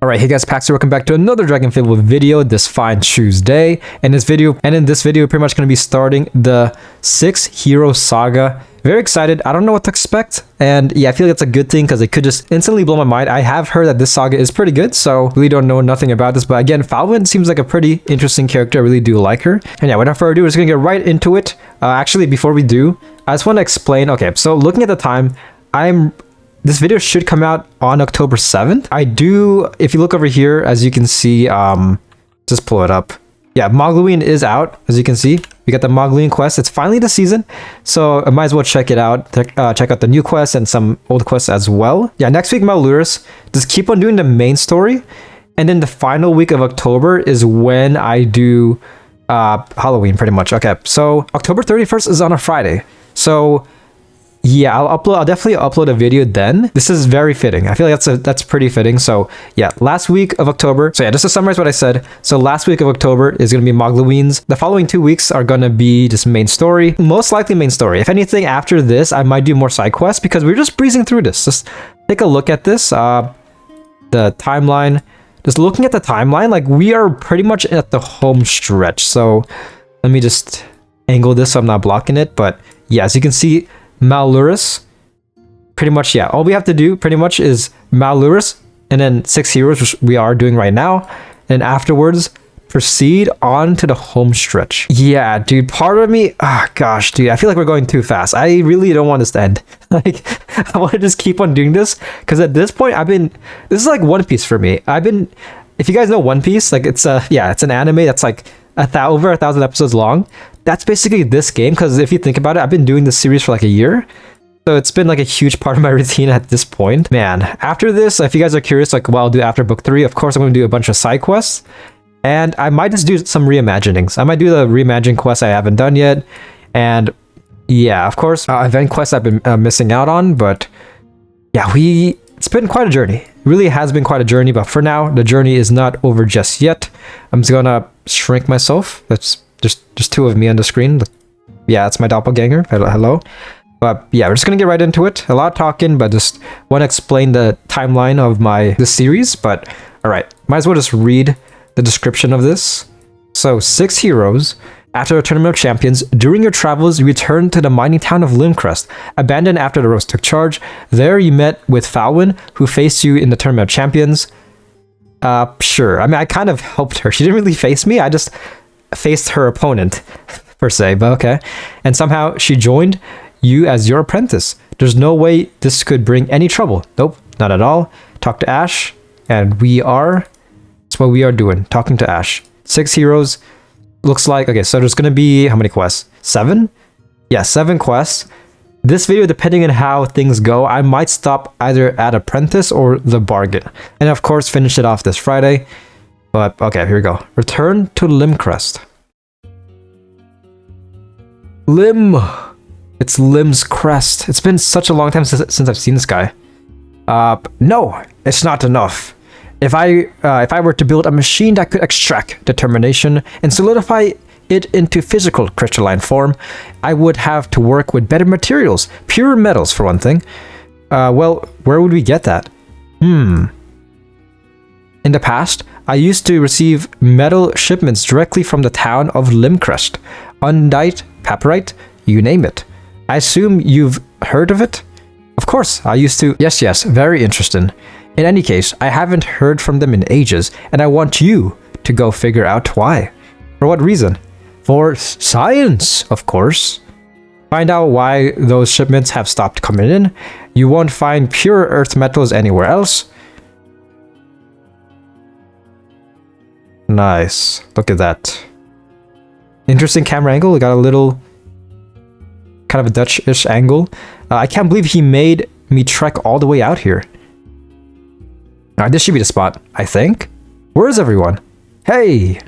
Alright, hey guys, Pax here. Welcome back to another DragonFable video this fine Tuesday. In this video, pretty much going to be starting the 6 hero saga. Very excited. I don't know what to expect, and yeah, I feel like it's a good thing because it could just instantly blow my mind. I have heard that this saga is pretty good, so really don't know nothing about this, but again, Falwyn seems like a pretty interesting character. I really do like her. And yeah, without further ado, we're just gonna get right into it. Actually, before we do, I just want to explain. Okay, so looking at the time, this video should come out on October 7th. I do, if you look over here, as you can see, just pull it up. Yeah, Mogloween is out, as you can see. We got the Mogloween quest. It's finally the season, so I might as well check it out. Check out the new quests and some old quests as well. Yeah, next week, Malurus. Just keep on doing the main story. And then the final week of October is when I do Halloween, pretty much. Okay, so October 31st is on a Friday. So yeah, I'll definitely upload a video then. This is very fitting. I feel like that's pretty fitting. So yeah, last week of October. So yeah, just to summarize what I said. So last week of October is going to be Mogloween's. The following 2 weeks are going to be just main story. Most likely main story. If anything, after this, I might do more side quests because we're just breezing through this. Just take a look at this. The timeline. Just looking at the timeline, like we are pretty much at the home stretch. So let me just angle this so I'm not blocking it. But yeah, as you can see, Malurus, pretty much, yeah, all we have to do pretty much is Malurus and then 6 heroes, which we are doing right now, and afterwards proceed on to the home stretch. Yeah, dude, part of me, gosh, dude, I feel like we're going too fast. I really don't want this to end. Like, I want to just keep on doing this because at this point this is like One Piece for me. If you guys know One Piece, like it's an anime that's like over 1,000 episodes long. That's basically this game, because if you think about it, I've been doing this series for like a year. So it's been like a huge part of my routine at this point. Man, after this, if you guys are curious, like what I'll do after book 3, of course I'm going to do a bunch of side quests. And I might just do some reimaginings. I might do the reimagined quests I haven't done yet. And yeah, of course, event quests I've been missing out on. But yeah, it's been quite a journey. It really has been quite a journey. But for now, the journey is not over just yet. I'm just going to shrink myself. That's just 2 of me on the screen. Yeah, that's my doppelganger. Hello. But yeah, we're just gonna get right into it. A lot of talking, but just want to explain the timeline of this series. But all right, might as well just read the description of this. So 6 heroes. After a tournament of champions, during your travels, you returned to the mining town of Limcrest, abandoned after the Rose took charge. There you met with Falwyn, who faced you in the tournament of champions. Sure. I mean, I kind of helped her. She didn't really face me. I just faced her opponent per se, but okay. And somehow she joined you as your apprentice. There's no way this could bring any trouble. Nope, not at all. Talk to Ash, and that's what we are doing, talking to Ash. 6 heroes, looks like. Okay, so there's gonna be, how many quests? 7? Yeah, 7 quests. This video, depending on how things go, I might stop either at Apprentice or the Bargain. And of course, finish it off this Friday. But okay, here we go. Return to Limcrest. It's Lim's crest. It's been such a long time since I've seen this guy. No, it's not enough. If I were to build a machine that could extract determination and solidify it into physical crystalline form, I would have to work with better materials, pure metals for one thing. Well, where would we get that? In the past, I used to receive metal shipments directly from the town of Limcrest. Undite, Paperite, you name it. I assume you've heard of it? Of course, I used to. Yes, very interesting. In any case, I haven't heard from them in ages, and I want you to go figure out why. For what reason? For science, of course. Find out why those shipments have stopped coming in. You won't find pure earth metals anywhere else. Nice. Look at that. Interesting camera angle. We got a little kind of a Dutch-ish angle. I can't believe he made me trek all the way out here. Alright, this should be the spot, I think. Where is everyone? Hey!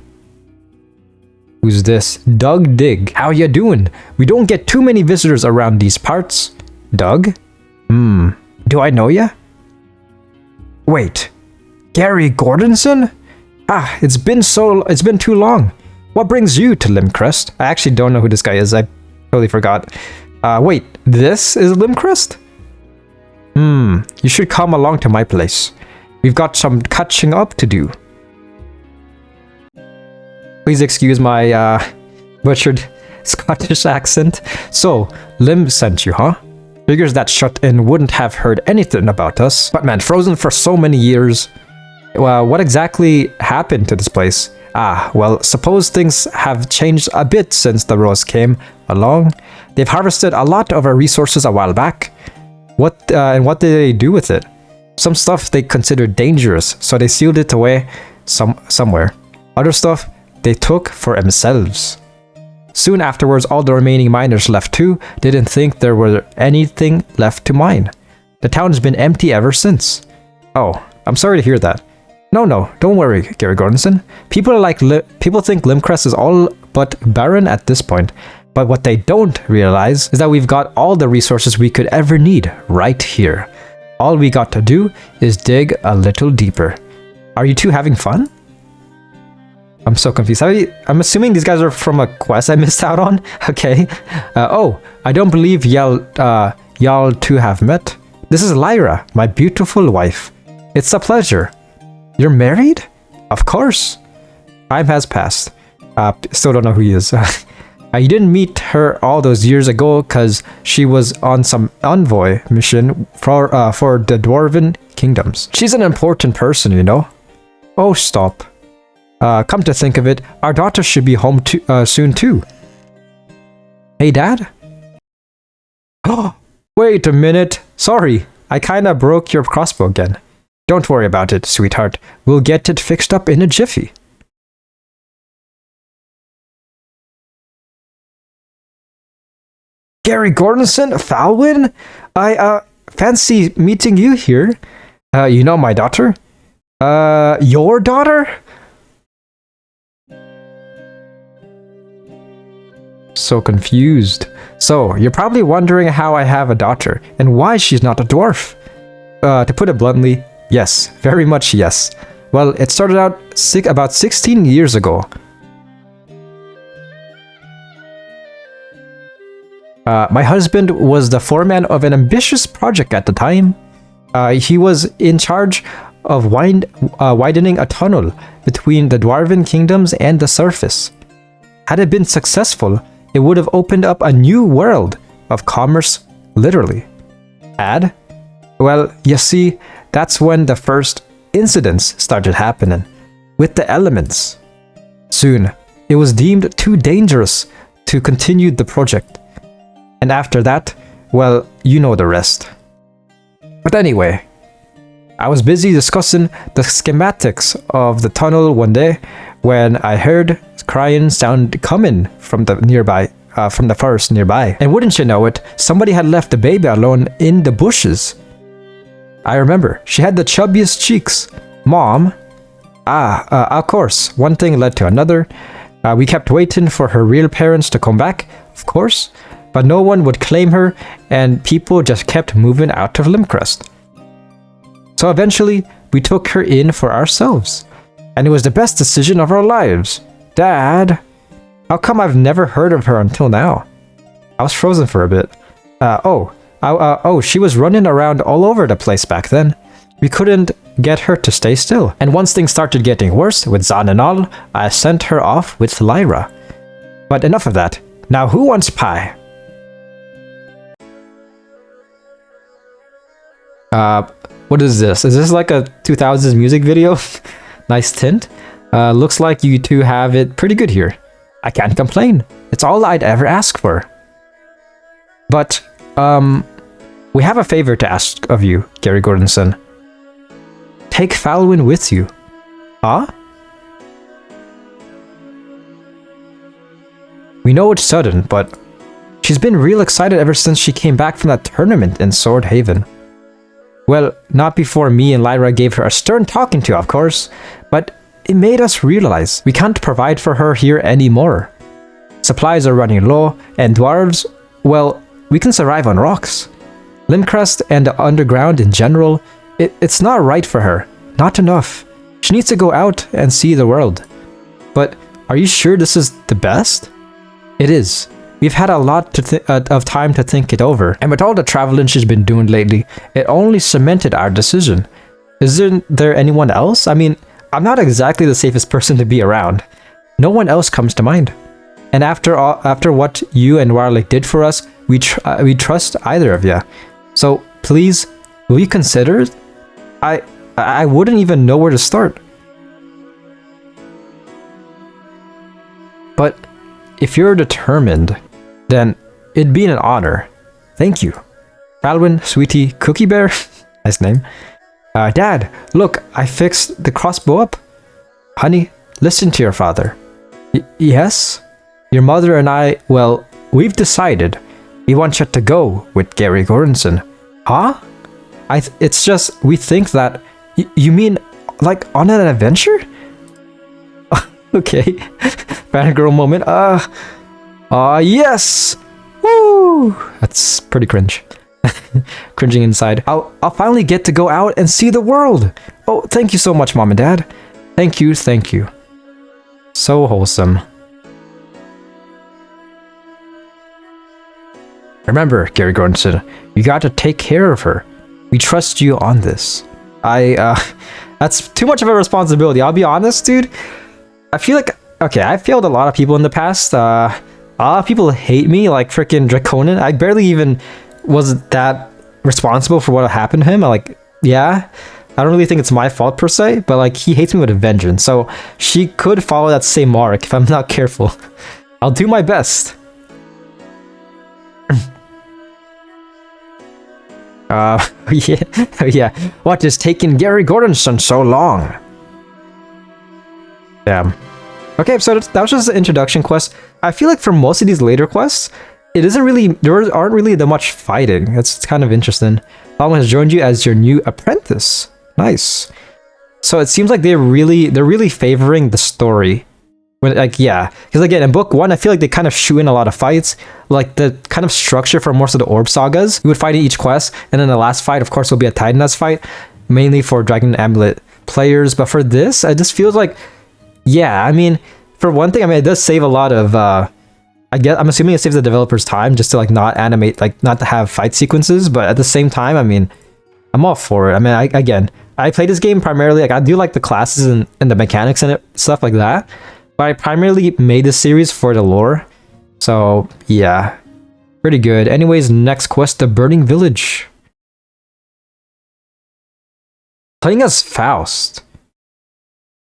Who's this? Doug Dig. How ya doing? We don't get too many visitors around these parts. Doug? Do I know ya? Wait. Gary Gordonson? It's been too long. What brings you to Limcrest? I actually don't know who this guy is. I totally forgot. Wait, this is Limcrest? You should come along to my place. We've got some catching up to do. Please excuse my butchered Scottish accent. So, Lim sent you, huh? Figures that shut-in wouldn't have heard anything about us. But man, frozen for so many years. Well, what exactly happened to this place? Ah, well, suppose things have changed a bit since the Rose came along. They've harvested a lot of our resources a while back. What did they do with it? Some stuff they considered dangerous, so they sealed it away somewhere. Other stuff they took for themselves. Soon afterwards, all the remaining miners left too. Didn't think there were anything left to mine. The town's been empty ever since. Oh, I'm sorry to hear that. No, don't worry, Gary Gordonson. People think Limcrest is all but barren at this point. But what they don't realize is that we've got all the resources we could ever need right here. All we got to do is dig a little deeper. Are you two having fun? I'm so confused. I'm assuming these guys are from a quest I missed out on. Okay. Oh, I don't believe y'all two have met. This is Lyra, my beautiful wife. It's a pleasure. You're married? Of course. Time has passed. Still don't know who he is. You didn't meet her all those years ago because she was on some envoy mission for the Dwarven Kingdoms. She's an important person, you know. Oh, stop. Come to think of it, our daughter should be home soon too. Hey, Dad? Oh, wait a minute. Sorry, I kinda broke your crossbow again. Don't worry about it, sweetheart. We'll get it fixed up in a jiffy. Gary Gordonson, Falwyn? I fancy meeting you here. You know my daughter? Your daughter? So confused. So, you're probably wondering how I have a daughter, and why she's not a dwarf. To put it bluntly, yes. Very much yes. Well, it started out about 16 years ago. My husband was the foreman of an ambitious project at the time. He was in charge of widening a tunnel between the Dwarven Kingdoms and the surface. Had it been successful, it would have opened up a new world of commerce, literally. Well, you see, that's when the first incidents started happening, with the elements. Soon, it was deemed too dangerous to continue the project. And after that, well, you know the rest. But anyway, I was busy discussing the schematics of the tunnel one day when I heard crying sound coming from the forest nearby. And wouldn't you know it, somebody had left the baby alone in the bushes. I remember, she had the chubbiest cheeks. Mom. Of course, one thing led to another. We kept waiting for her real parents to come back, of course, but no one would claim her, and people just kept moving out of Limcrest. So eventually, we took her in for ourselves, and it was the best decision of our lives. Dad, how come I've never heard of her until now? I was frozen for a bit. She was running around all over the place back then. We couldn't get her to stay still. And once things started getting worse, with Zan and all, I sent her off with Lyra. But enough of that. Now who wants pie? What is this? Is this like a 2000s music video? Nice tint. Looks like you two have it pretty good here. I can't complain. It's all I'd ever ask for. But, we have a favor to ask of you, Gary Gordonson. Take Falwyn with you. Huh? We know it's sudden, but she's been real excited ever since she came back from that tournament in Sword Haven. Well, not before me and Lyra gave her a stern talking to, of course, but it made us realize we can't provide for her here anymore. Supplies are running low, and dwarves, well, we can survive on rocks. Limcrest and the underground in general, it's not right for her. Not enough. She needs to go out and see the world. But are you sure this is the best? It is. We've had a lot of time to think it over, and with all the traveling she's been doing lately, it only cemented our decision. Isn't there anyone else? I mean, I'm not exactly the safest person to be around. No one else comes to mind. And after what you and Warlick did for us, we trust either of you. So please, will you consider it? I wouldn't even know where to start. But if you're determined, then it'd be an honor. Thank you. Balwin, Sweetie, Cookie Bear. Nice name. Dad, look, I fixed the crossbow up. Honey, listen to your father. Yes? Your mother and I, well, we've decided we want you to go with Gary Goranson. Huh? It's just, we think that... You mean, like, on an adventure? Okay. Fangirl moment. Yes! Woo! That's pretty cringe. Cringing inside. I'll finally get to go out and see the world! Oh, thank you so much, Mom and Dad. Thank you, thank you. So wholesome. Remember, Gary Goranson, you got to take care of her. We trust you on this. That's too much of a responsibility. I'll be honest, dude. I feel like, okay, I failed a lot of people in the past. A lot of people hate me, like freaking Draconin. I barely even was that responsible for what happened to him. Yeah, I don't really think it's my fault per se, but like he hates me with a vengeance. So she could follow that same arc if I'm not careful. I'll do my best. Yeah. What is taking Gary Goranson so long? Damn. Okay, so that was just the introduction quest. I feel like for most of these later quests, there aren't really that much fighting. It's kind of interesting. Someone has joined you as your new apprentice. Nice. So it seems like they're really favoring the story. Yeah, because again, in book 1, I feel like they kind of shoot in a lot of fights. Like the kind of structure for most of the Orb sagas, you would fight in each quest, and then the last fight, of course, will be a Titaness fight, mainly for Dragon Amulet players. But for this, it just feels like, yeah, I mean, for one thing, I mean, it does save a lot of, I'm assuming it saves the developers time just to like not animate, like not to have fight sequences. But at the same time, I mean, I'm all for it. I mean, I play this game primarily, like I do like the classes and the mechanics and stuff like that. But I primarily made this series for the lore. So, yeah. Pretty good. Anyways, next quest, the Burning Village. Playing as Faust.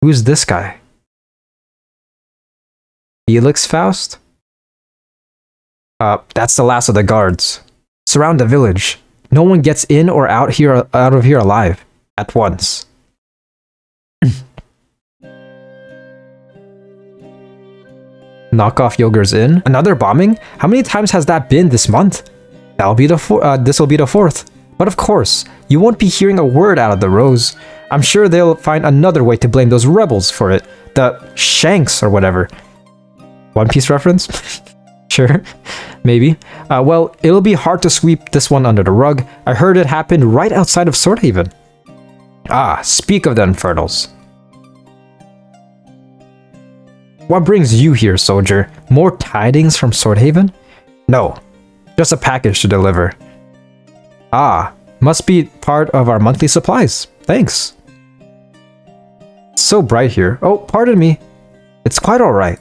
Who's this guy? Felix Faust? That's the last of the guards. Surround the village. No one gets in or out of here alive. At once. Knockoff Yogur's Inn. Another bombing? How many times has that been this month? This will be the 4th. But of course, you won't be hearing a word out of the Rose. I'm sure they'll find another way to blame those rebels for it. The Shanks or whatever. One Piece reference? Sure, maybe. Well, it'll be hard to sweep this one under the rug. I heard it happened right outside of Swordhaven. Ah, speak of the Infernals. What brings you here, soldier? More tidings from Swordhaven? No, just a package to deliver. Ah, must be part of our monthly supplies. Thanks. It's so bright here. Oh, pardon me. It's quite alright.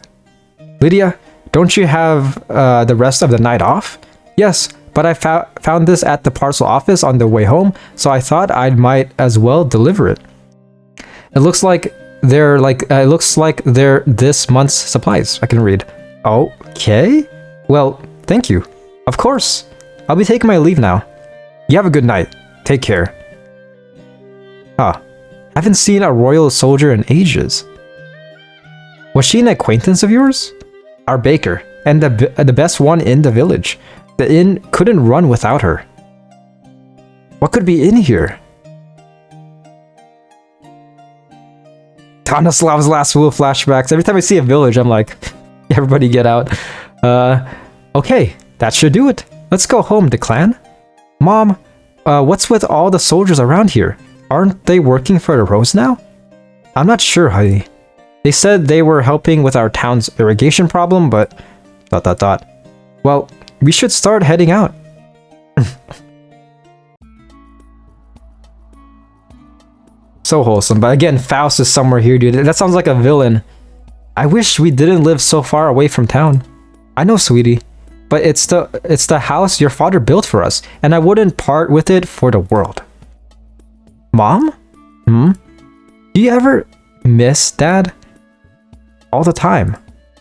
Lydia, don't you have the rest of the night off? Yes, but I found this at the parcel office on the way home, so I thought I might as well deliver it. It looks like they're this month's supplies. I can read. Okay. Well, thank you. Of course. I'll be taking my leave now. You have a good night. Take care. Huh. Haven't seen a royal soldier in ages. Was she an acquaintance of yours? Our baker, and the best one in the village. The inn couldn't run without her. What could be in here? Donoslav's Last Will flashbacks. Every time I see a village, I'm like, everybody get out. Okay, that should do it. Let's go home, Declan. Mom, what's with all the soldiers around here? Aren't they working for the Rose now? I'm not sure, honey. They said they were helping with our town's irrigation problem, but... Well, we should start heading out. So wholesome. But again, Faust is somewhere here, dude. That sounds like a villain. I wish we didn't live so far away from town. I know, sweetie. But it's the house your father built for us, and I wouldn't part with it for the world. Mom? Do you ever miss Dad? All the time.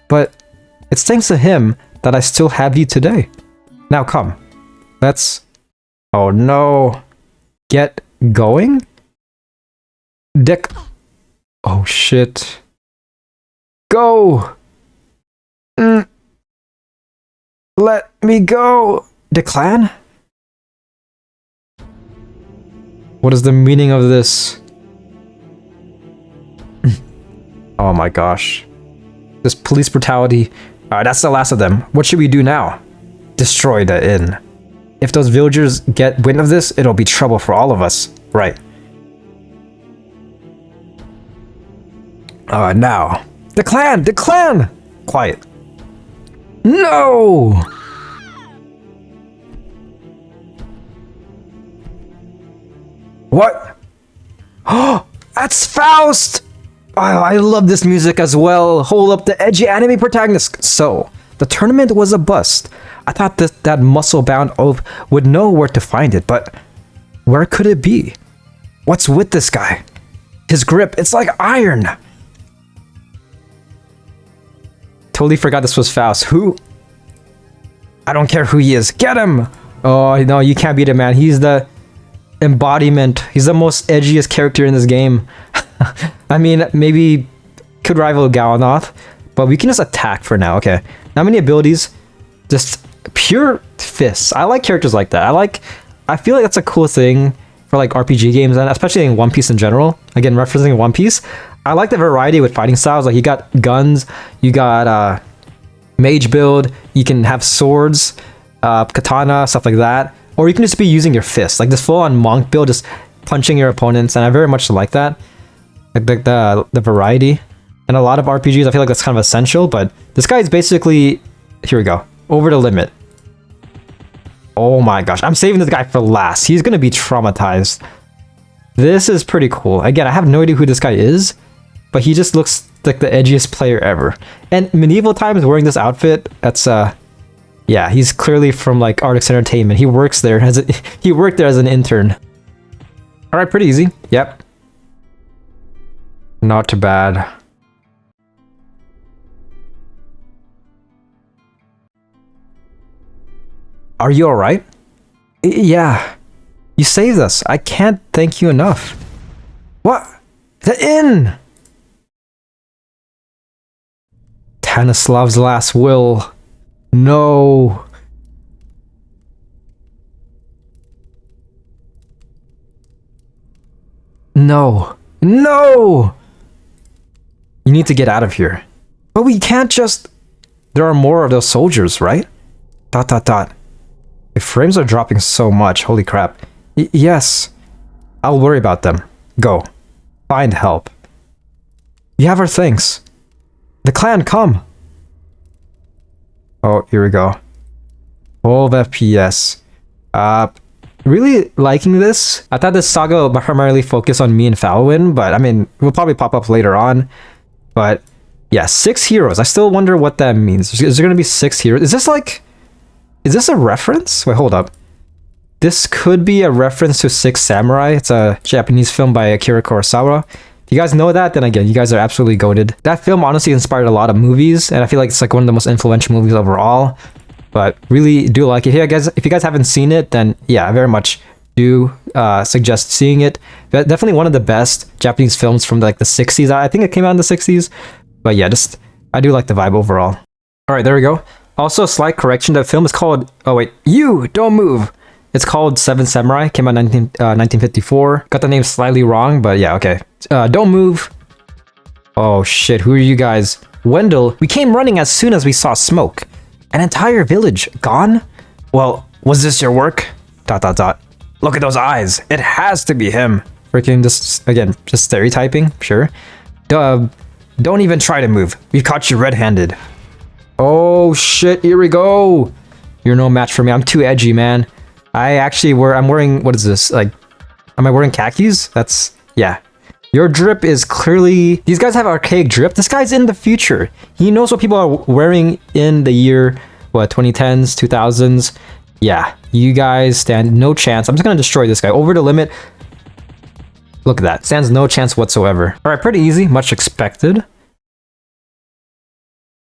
But it's thanks to him that I still have you today. Now come. Let's... Oh no. Get going? Dick... Oh shit. Go! Let me go! Declan? What is the meaning of this? Oh my gosh. This police brutality. Alright, that's the last of them. What should we do now? Destroy the inn. If those villagers get wind of this, it'll be trouble for all of us. Right. Now. Declan! Declan! Quiet. No! What? Oh, that's Faust! Oh, I love this music as well. Hold up the edgy anime protagonist. So, the tournament was a bust. I thought that muscle-bound oaf would know where to find it, but where could it be? What's with this guy? His grip, it's like iron. Totally forgot this was Faust. Who? I don't care who he is. Get him! Oh, no, you can't beat him, man. He's the embodiment. He's the most edgiest character in this game. I mean, maybe could rival Galanoth, but we can just attack for now. Okay. Not many abilities. Just pure fists. I like characters like that. I feel like that's a cool thing for like RPG games, and especially in One Piece in general. Again, referencing One Piece. I like the variety with fighting styles. Like you got guns, you got mage build, you can have swords, katana, stuff like that. Or you can just be using your fists, like this full-on monk build, just punching your opponents, and I very much like that. Like the variety. And a lot of RPGs, I feel like that's kind of essential, but this guy is basically, here we go, over the limit. Oh my gosh, I'm saving this guy for last. He's gonna be traumatized. This is pretty cool. Again, I have no idea who this guy is, but he just looks like the edgiest player ever. And medieval times wearing this outfit, that's yeah, he's clearly from like Artix Entertainment. He works there as he worked there as an intern. All right, pretty easy. Yep. Not too bad. Are you all right? Yeah. You saved us. I can't thank you enough. What? The inn! Tanislav's last will. No. No. No! You need to get out of here. But we can't just... There are more of those soldiers, right? ... The frames are dropping so much, holy crap. Yes. I'll worry about them. Go. Find help. You have our thanks. The clan, come! Oh, here we go. 12 FPS. Really liking this. I thought this saga would primarily focus on me and Falwyn, but I mean, it will probably pop up later on. But yeah, 6 heroes. I still wonder what that means. Is there gonna be 6 heroes? Is this like... Is this a reference? Wait, hold up. This could be a reference to Six Samurai. It's a Japanese film by Akira Kurosawa. If you guys know that, then again, you guys are absolutely goated. That film honestly inspired a lot of movies, and I feel like it's like one of the most influential movies overall. But really do like it. Hey guys, if you guys haven't seen it, then yeah, I very much do suggest seeing it. But definitely one of the best Japanese films from like the 60s. I think it came out in the 60s. But yeah, just I do like the vibe overall. All right, there we go. Also, slight correction. The film is called... Oh wait, you don't move. It's called Seven Samurai. Came out in 1954. Got the name slightly wrong, but yeah, okay. Don't move. Oh shit, who are you guys? Wendell, we came running as soon as we saw smoke. An entire village gone? Well, was this your work? ... Look at those eyes. It has to be him. Freaking just, again, just stereotyping, sure. Don't even try to move. We've caught you red-handed. Oh shit, here we go. You're no match for me. I'm too edgy, man. I'm wearing, what is this? Like, am I wearing khakis? That's, yeah. Your drip is clearly... These guys have archaic drip. This guy's in the future. He knows what people are wearing in the year, what, 2010s, 2000s. Yeah, you guys stand no chance. I'm just gonna destroy this guy. Over the limit. Look at that. Stands no chance whatsoever. Alright, pretty easy. Much expected.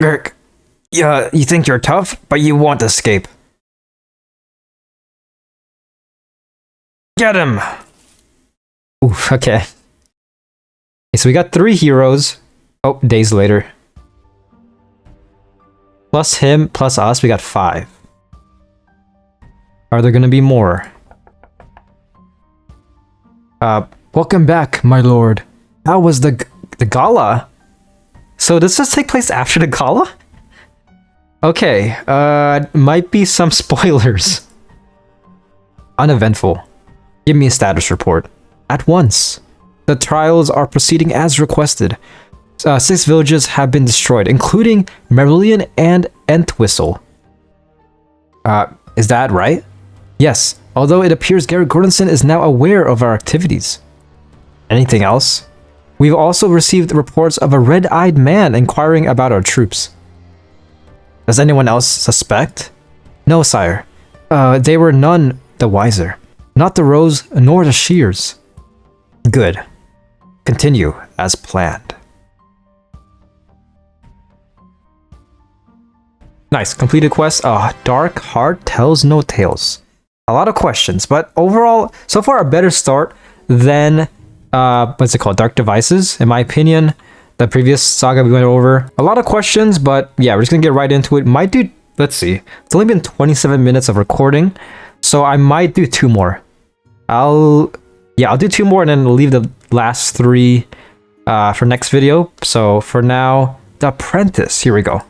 Gurk. Yeah, you think you're tough, but you won't escape. Get him! Oof, okay. Okay, so we got 3 heroes. Oh, days later. Plus him, plus us, we got 5. Are there gonna be more? Welcome back, my lord. How was the gala? So does this take place after the gala? Okay, might be some spoilers. Uneventful. Give me a status report. At once. The trials are proceeding as requested. 6 villages have been destroyed, including Merillion and Entwistle. Is that right? Yes, although it appears Garrett Gordonson is now aware of our activities. Anything else? We've also received reports of a red-eyed man inquiring about our troops. Does anyone else suspect? No, sire. They were none the wiser. Not the Rose, nor the Shears. Good. Continue as planned. Nice, completed quest. Dark Heart Tells No Tales. A lot of questions, but overall, so far a better start than, what's it called? Dark Devices, in my opinion. The previous saga we went over. A lot of questions, but yeah, we're just gonna get right into it. Might do, let's see. It's only been 27 minutes of recording, so I might do 2 more. I'll do 2 more and then leave the last 3 for next video. So for now, the Apprentice. Here we go.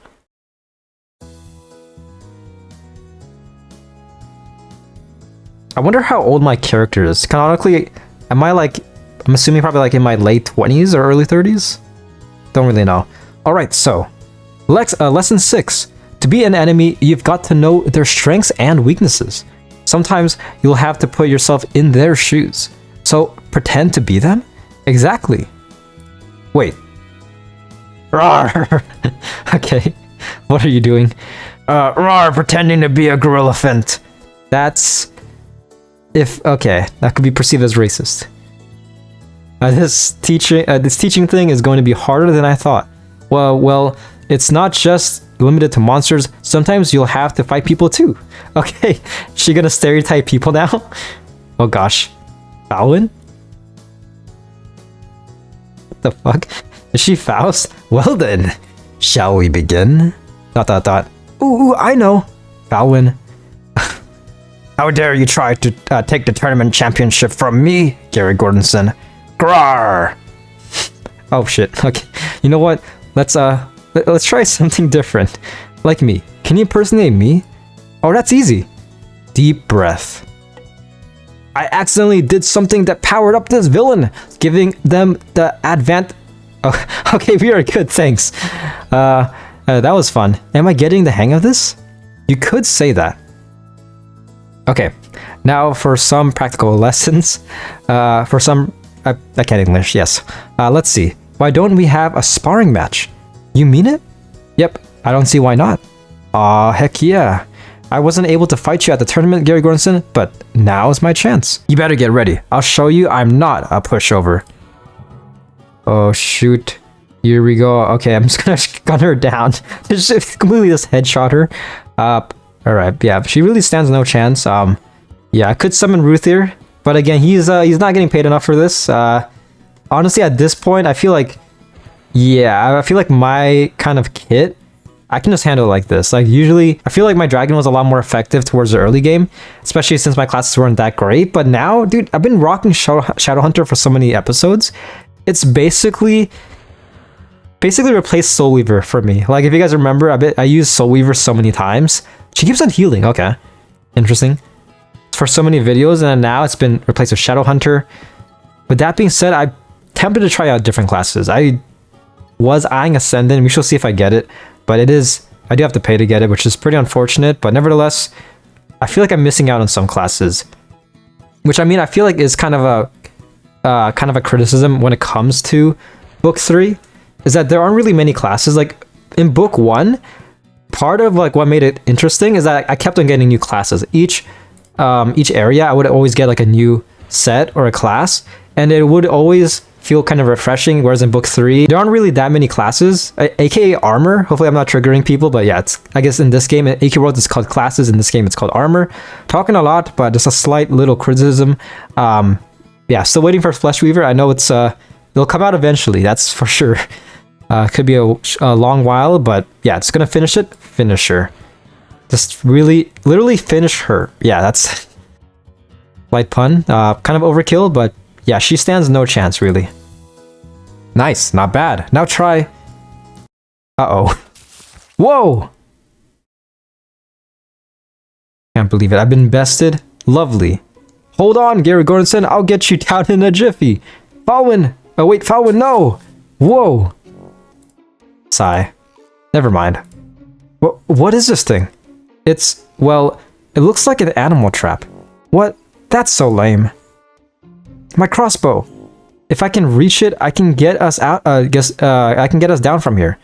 I wonder how old my character is. Canonically, am I like... I'm assuming probably like in my late 20s or early 30s? Don't really know. Alright, so... Lesson 6. To be an enemy, you've got to know their strengths and weaknesses. Sometimes you'll have to put yourself in their shoes. So, pretend to be them? Exactly. Wait. Rawr! Okay. What are you doing? Rawr, pretending to be a gorillafant. That's... okay, that could be perceived as racist. This teaching thing is going to be harder than I thought. Well, it's not just limited to monsters. Sometimes you'll have to fight people too. Okay, she gonna stereotype people now? Oh gosh. Fallon? What the fuck? Is she Faust? Well then, shall we begin? ... Ooh, I know. Fallon. How dare you try to take the tournament championship from me, Gary Gordonson? Grar! Oh shit, okay. You know what? Let's try something different. Like me. Can you impersonate me? Oh, that's easy. Deep breath. I accidentally did something that powered up this villain, giving them the Oh, okay, we are good, thanks. That was fun. Am I getting the hang of this? You could say that. Okay, now for some practical lessons. I can't English, yes. Let's see. Why don't we have a sparring match? You mean it? Yep, I don't see why not. Aw, heck yeah. I wasn't able to fight you at the tournament, Gary Gordonson, but now's my chance. You better get ready. I'll show you I'm not a pushover. Oh shoot. Here we go. Okay, I'm just gonna gun her down. Just completely just headshot her. Alright, yeah, she really stands no chance. Yeah, I could summon Ruth here, but again, he's not getting paid enough for this. Honestly, at this point, I feel like, yeah, I feel like my kind of kit, I can just handle it like this. Like, usually, I feel like my dragon was a lot more effective towards the early game, especially since my classes weren't that great. But now, dude, I've been rocking Shadowhunter for so many episodes. It's basically replaced Soul Weaver for me. Like, if you guys remember, I used Soul Weaver so many times. She keeps on healing. Okay, interesting. For so many videos, and now it's been replaced with Shadowhunter. With that being said, I'm tempted to try out different classes. I was eyeing Ascendant. We shall see if I get it. But I do have to pay to get it, which is pretty unfortunate. But nevertheless, I feel like I'm missing out on some classes. Which, I mean, I feel like is kind of kind of a criticism when it comes to book 3 is that there aren't really many classes. Like in book 1, part of like what made it interesting is that I kept on getting new classes. Each area I would always get like a new set or a class, and it would always feel kind of refreshing. Whereas in book 3 there aren't really that many classes, aka armor. Hopefully I'm not triggering people, but yeah, it's, I guess in this game in AK World it's called classes, in this game it's called armor. Talking a lot, but just a slight little criticism. Yeah, still waiting for Flesh Weaver. I know it's it'll come out eventually, that's for sure. Could be a long while, but yeah, it's gonna finish it. Finish her. Just really, literally finish her. Yeah, that's light pun. Kind of overkill, but yeah, she stands no chance, really. Nice, not bad. Now try... Uh-oh. Whoa! Can't believe it. I've been bested. Lovely. Hold on, Gary Gordonson. I'll get you down in a jiffy. Falwyn! Oh wait, Falwyn, no! Whoa! Sigh. Never mind. What is this thing? It's, well, it looks like an animal trap. What? That's so lame. My crossbow. If I can reach it, I can get us out. I can get us down from here.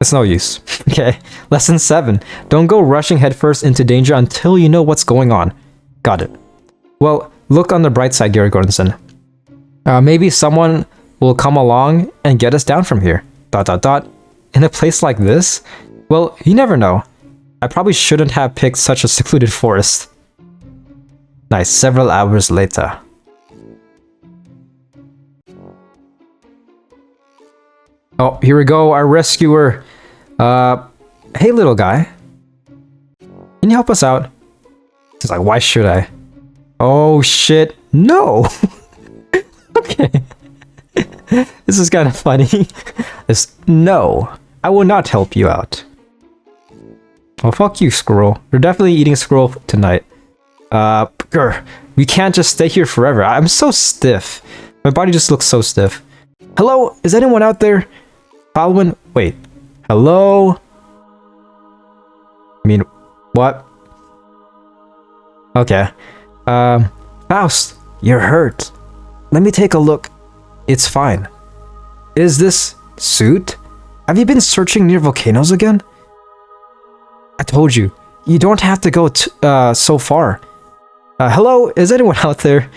It's no use. Okay. Lesson 7. Don't go rushing headfirst into danger until you know what's going on. Got it. Well, look on the bright side, Gary Gordonson. Maybe someone will come along and get us down from here. ... In a place like this? Well, you never know. I probably shouldn't have picked such a secluded forest. Nice. Several hours later. Oh, here we go. Our rescuer. Hey, little guy. Can you help us out? He's like, why should I? Oh, shit. No. Okay. This is kind of funny. No, I will not help you out. Well, fuck you, squirrel. You're definitely eating squirrel tonight. We can't just stay here forever. I'm so stiff. My body just looks so stiff. Hello? Is anyone out there? Falwyn? Wait. Hello? I mean, what? Okay. Faust, you're hurt. Let me take a look. It's fine. Is this suit? Have you been searching near volcanoes again? I told you, you don't have to go so far. Hello, is anyone out there?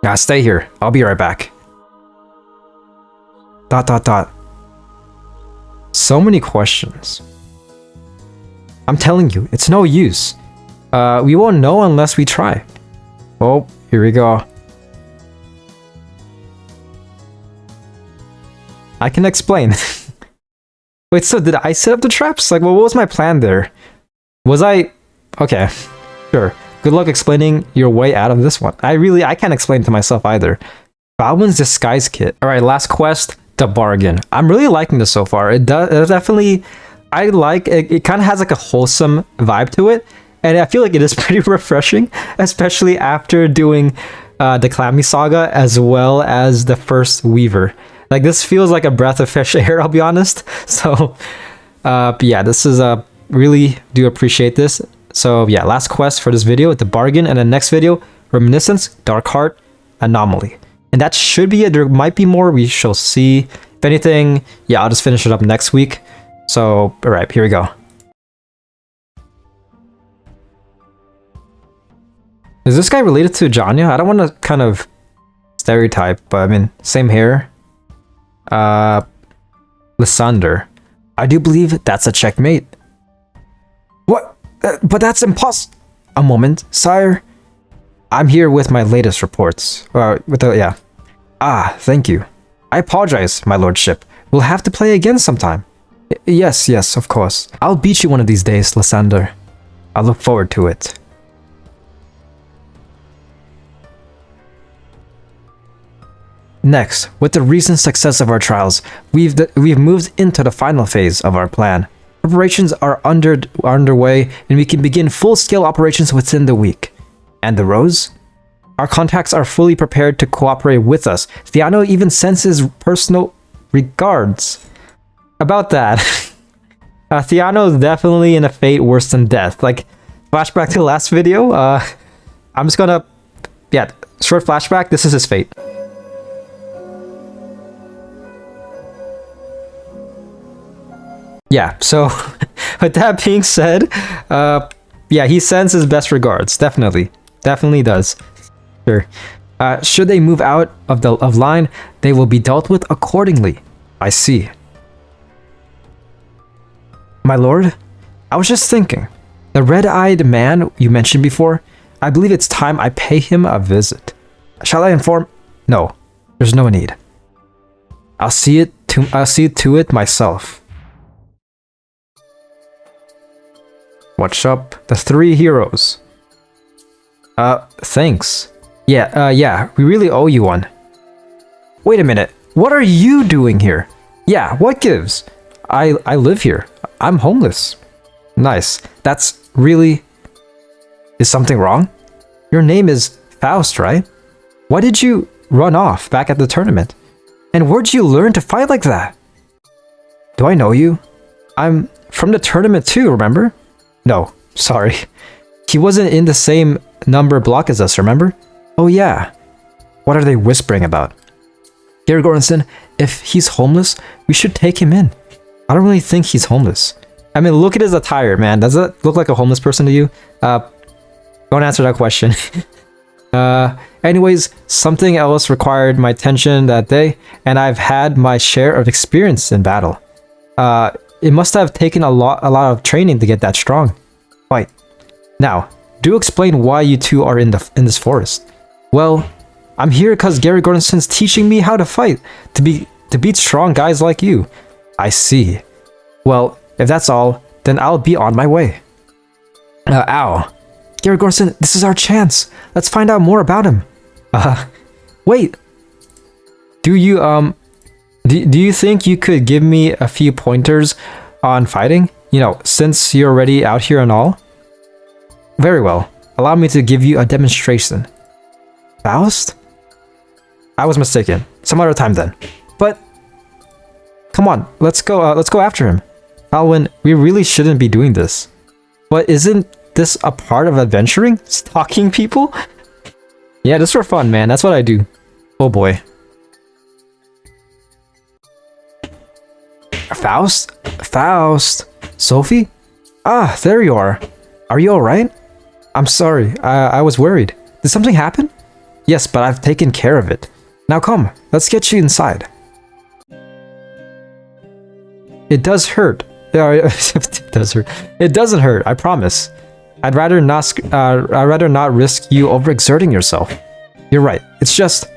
Nah, stay here. I'll be right back. ... So many questions. I'm telling you, it's no use. We won't know unless we try. Oh, here we go. I can explain. Wait, so did I set up the traps? Like, well, what was my plan there? Was I... Okay, sure. Good luck explaining your way out of this one. I can't explain it to myself either. Falwyn's disguise kit. Alright, last quest, the bargain. I'm really liking this so far. It definitely... I like it. It kind of has like a wholesome vibe to it. And I feel like it is pretty refreshing, especially after doing the Clammy Saga as well as the first Weaver. Like, this feels like a breath of fresh air, I'll be honest. So, yeah, this is really do appreciate this. So, yeah, last quest for this video with the bargain, and the next video, Reminiscence, Dark Heart, Anomaly. And that should be it. There might be more. We shall see. If anything, yeah, I'll just finish it up next week. So, all right, here we go. Is this guy related to Janya? I don't want to kind of stereotype, but I mean, same hair. Lysander. I do believe that's a checkmate. What? But that's impossible. A moment, sire. I'm here with my latest reports. Yeah. Ah, thank you. I apologize, my lordship. We'll have to play again sometime. Yes, of course. I'll beat you one of these days, Lysander. I look forward to it. Next, with the recent success of our trials, we've moved into the final phase of our plan. Preparations are underway, and we can begin full-scale operations within the week. And the Rose? Our contacts are fully prepared to cooperate with us. Theano even sends his personal regards. About that, Theano is definitely in a fate worse than death. Like, Flashback to the last video. I'm just gonna, yeah, short flashback. This is his fate. Yeah, so with that being said, yeah, he sends his best regards. Definitely does. Sure. Should they move out of line, they will be dealt with accordingly. I see. My lord, I was just thinking, the red-eyed man you mentioned before, I believe it's time I pay him a visit. Shall I inform? No, there's no need. I'll see to it myself. What's up? The three heroes. Thanks. Yeah, we really owe you one. Wait a minute, what are you doing here? Yeah, what gives? I live here. I'm homeless. Nice. That's really... Is something wrong? Your name is Faust, right? Why did you run off back at the tournament? And where'd you learn to fight like that? Do I know you? I'm from the tournament too, remember? No, sorry. He wasn't in the same number block as us, remember? Oh yeah. What are they whispering about? Gary Gordonson, if he's homeless, we should take him in. I don't really think he's homeless. I mean, look at his attire, man. Does that look like a homeless person to you? Don't answer that question. Anyways, something else required my attention that day, and I've had my share of experience in battle. It must have taken a lot of training to get that strong. Right. Now, do explain why you two are in this forest. Well, I'm here because Gary Gordonson's teaching me how to fight, to beat strong guys like you. I see. Well, if that's all, then I'll be on my way. Ow. Gary Gordonson, this is our chance. Let's find out more about him. Wait. Do you think you could give me a few pointers on fighting? You know, since you're already out here and all? Very well. Allow me to give you a demonstration. Faust? I was mistaken. Some other time then. But come on, let's go after him. Alwyn, we really shouldn't be doing this. But isn't this a part of adventuring? Stalking people? Yeah, just for fun, man. That's what I do. Oh boy. Faust? Faust? Sophie? Ah, there you are. Are you alright? I'm sorry, I was worried. Did something happen? Yes, but I've taken care of it. Now come, let's get you inside. It does hurt. It does hurt. It doesn't hurt, I promise. I'd rather not risk you overexerting yourself. You're right, it's just...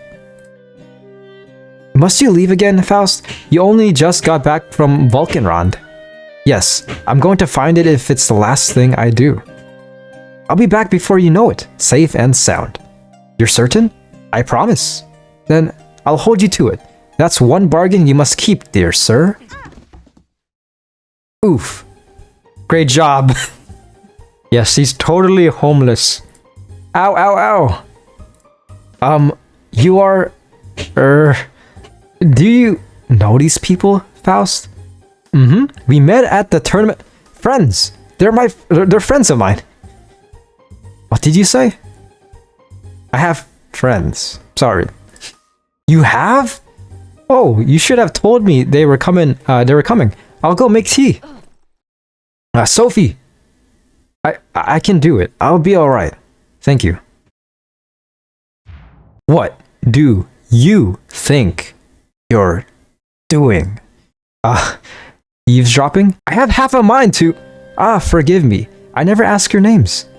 Must you leave again, Faust? You only just got back from Vulcanrond. Yes, I'm going to find it if it's the last thing I do. I'll be back before you know it, safe and sound. You're certain? I promise. Then I'll hold you to it. That's one bargain you must keep, dear sir. Oof. Great job. Yes, he's totally homeless. Ow, ow, ow. You are... do you know these people, Faust? Mm-hmm. We met at the tournament. Friends. They're friends of mine. What did you say? I have friends. Sorry. You have? Oh, you should have told me they were coming. I'll go make tea. Sophie. I can do it. I'll be all right. Thank you. What do you think you're doing? Eavesdropping? I have half a mind to... forgive me. I never ask your names.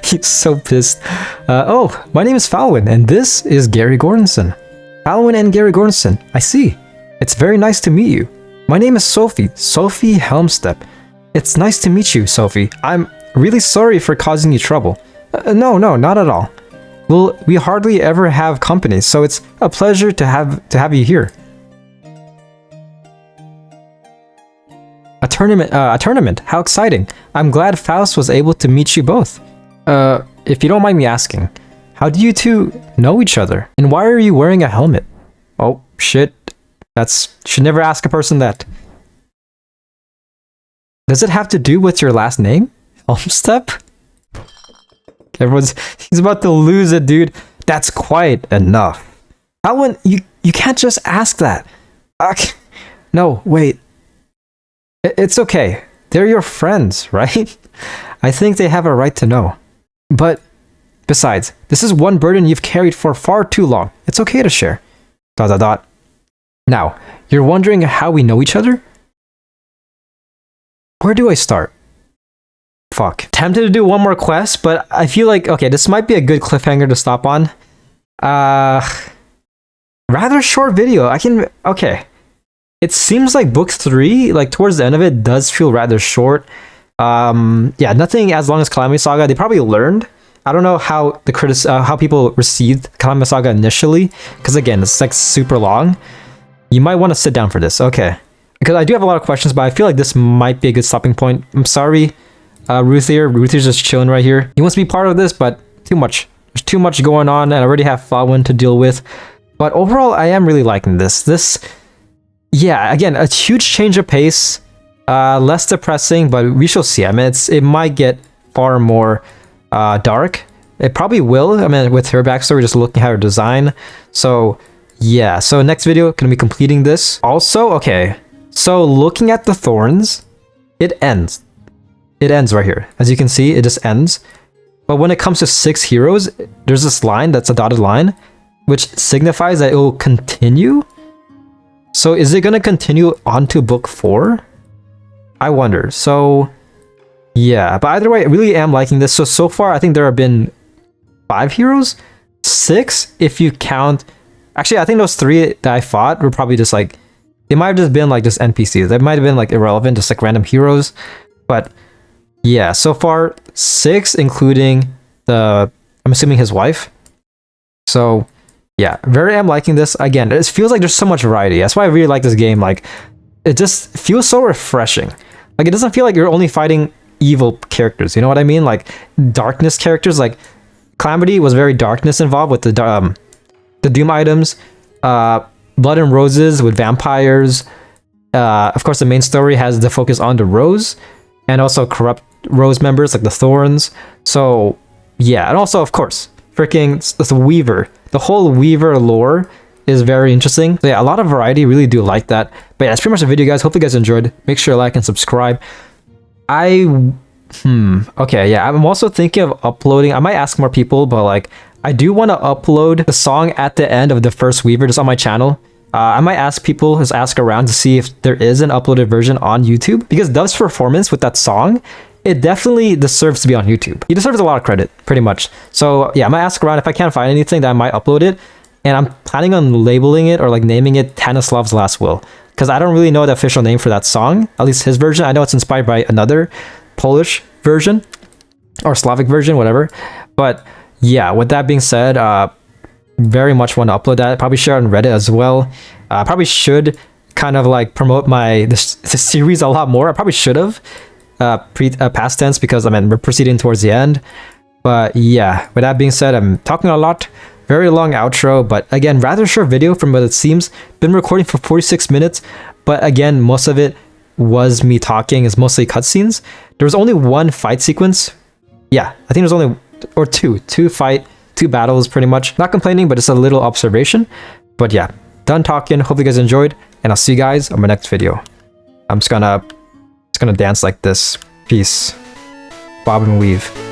He's so pissed. Oh, my name is Falwyn, and this is Gary Gordonson. Falwyn and Gary Gordonson, I see. It's very nice to meet you. My name is Sophie Helmstep. It's nice to meet you, Sophie. I'm really sorry for causing you trouble. No, not at all. Well, we hardly ever have company, so it's a pleasure to have you here. A tournament. How exciting. I'm glad Faust was able to meet you both. If you don't mind me asking, how do you two know each other? And why are you wearing a helmet? Oh, shit. Should never ask a person that. Does it have to do with your last name? Home step? He's about to lose it, dude. That's quite enough. How you can't just ask that. No, wait. It's okay. They're your friends, right? I think they have a right to know. But besides, this is one burden you've carried for far too long. It's okay to share. ... Now, you're wondering how we know each other? Where do I start? Fuck. Tempted to do one more quest, but I feel like, okay, this might be a good cliffhanger to stop on. Rather short video. Okay. It seems like book 3, like towards the end of it, does feel rather short. Yeah, nothing as long as Calamity Saga. They probably learned. I don't know how how people received Calamity Saga initially, because again, it's like super long. You might want to sit down for this. Okay. Because I do have a lot of questions, but I feel like this might be a good stopping point. I'm sorry, Ruthier's just chilling right here. He wants to be part of this, but too much. There's too much going on, and I already have Flawin to deal with. But overall, I am really liking this. Yeah, again, a huge change of pace. Less depressing, but we shall see. I mean, it might get far more dark. It probably will. I mean, with her backstory, just looking at her design. So yeah, so next video, gonna be completing this. Also, okay, so looking at the thorns, it ends. It ends right here. As you can see, it just ends. But when it comes to 6 heroes, there's this line that's a dotted line, which signifies that it will continue. So is it gonna continue on to book 4? I wonder. So yeah, but either way, I really am liking this. So far, I think there have been 5 heroes? 6 if you count. Actually, I think those 3 that I fought were probably just like, they might have just been like just NPCs. They might have been like irrelevant, just like random heroes. But yeah, so far 6, including I'm assuming his wife. So yeah, very am liking this. Again, it feels like there's so much variety. That's why I really like this game. Like, it just feels so refreshing. Like, it doesn't feel like you're only fighting evil characters. You know what I mean? Like darkness characters. Like Calamity was very darkness involved with the Doom items. Blood and Roses with vampires. Of course, the main story has the focus on the Rose, and also corrupt Rose members like the Thorns. So yeah, and also of course, freaking the Weaver. The whole Weaver lore is very interesting. So yeah, a lot of variety. Really do like that. But yeah, that's pretty much the video, guys. Hope you guys enjoyed. Make sure to like and subscribe. Okay, yeah, I'm also thinking of uploading. I might ask more people, but like, I do want to upload the song at the end of the first Weaver just on my channel. I might ask people, just ask around to see if there is an uploaded version on YouTube, because Dove's performance with that song, it definitely deserves to be on YouTube. He deserves a lot of credit, pretty much. So yeah, I might ask around. If I can't find anything, then I might upload it. And I'm planning on labeling it or like naming it Tanislav's Last Will, because I don't really know the official name for that song, at least his version. I know it's inspired by another Polish version or Slavic version, whatever. But yeah, with that being said, very much want to upload that. Probably share on Reddit as well. Probably should kind of like promote this series a lot more. I probably should have past tense, because I mean we're proceeding towards the end. But yeah, with that being said, I'm talking a lot. Very long outro, but again, rather short video from what it seems. Been recording for 46 minutes, but again, most of it was me talking. It's mostly cutscenes. There was only one fight sequence. Yeah, I think there's only, or two battles pretty much. Not complaining, but it's a little observation. But yeah, done talking. Hope you guys enjoyed, and I'll see you guys on my next video. I'm just gonna dance like this. Peace. Bob and weave.